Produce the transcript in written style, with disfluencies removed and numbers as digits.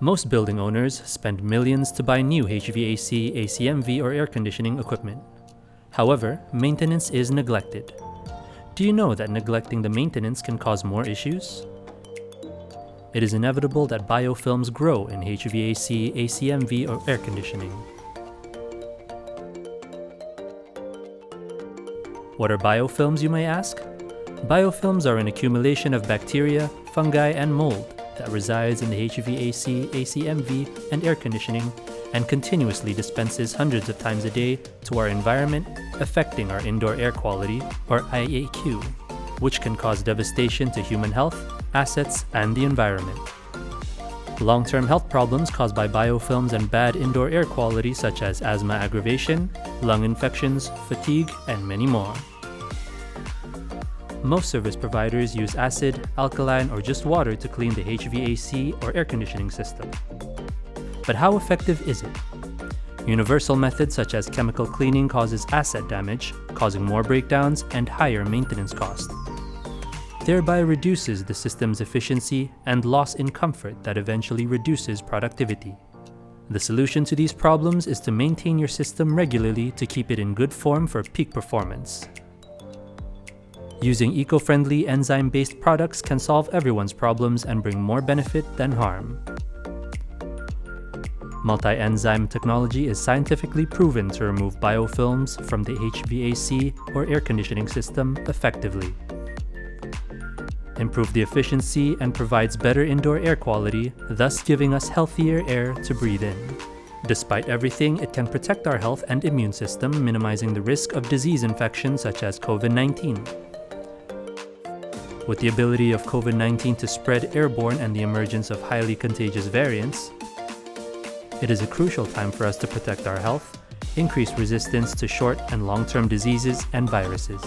Most building owners spend millions to buy new HVAC, ACMV, or air conditioning equipment. However, maintenance is neglected. Do you know that neglecting the maintenance can cause more issues? It is inevitable that biofilms grow in HVAC, ACMV, or air conditioning. What are biofilms, you may ask? Biofilms are an accumulation of bacteria, fungi, and mold that resides in the HVAC, ACMV, and air conditioning and continuously dispenses hundreds of times a day to our environment, affecting our indoor air quality, or IAQ, which can cause devastation to human health, assets, and the environment. Long-term health problems caused by biofilms and bad indoor air quality such as asthma aggravation, lung infections, fatigue, and many more. Most service providers use acid, alkaline, or just water to clean the HVAC or air conditioning system. But how effective is it? Universal methods such as chemical cleaning causes asset damage, causing more breakdowns and higher maintenance costs. Thereby reduces the system's efficiency and loss in comfort that eventually reduces productivity. The solution to these problems is to maintain your system regularly to keep it in good form for peak performance. Using eco-friendly enzyme-based products can solve everyone's problems and bring more benefit than harm. Multi-enzyme technology is scientifically proven to remove biofilms from the HVAC or air conditioning system effectively, improve the efficiency, and provides better indoor air quality, thus giving us healthier air to breathe in. Despite everything, it can protect our health and immune system, minimizing the risk of disease infections such as COVID-19. With the ability of COVID-19 to spread airborne and the emergence of highly contagious variants, it is a crucial time for us to protect our health, increase resistance to short and long-term diseases and viruses.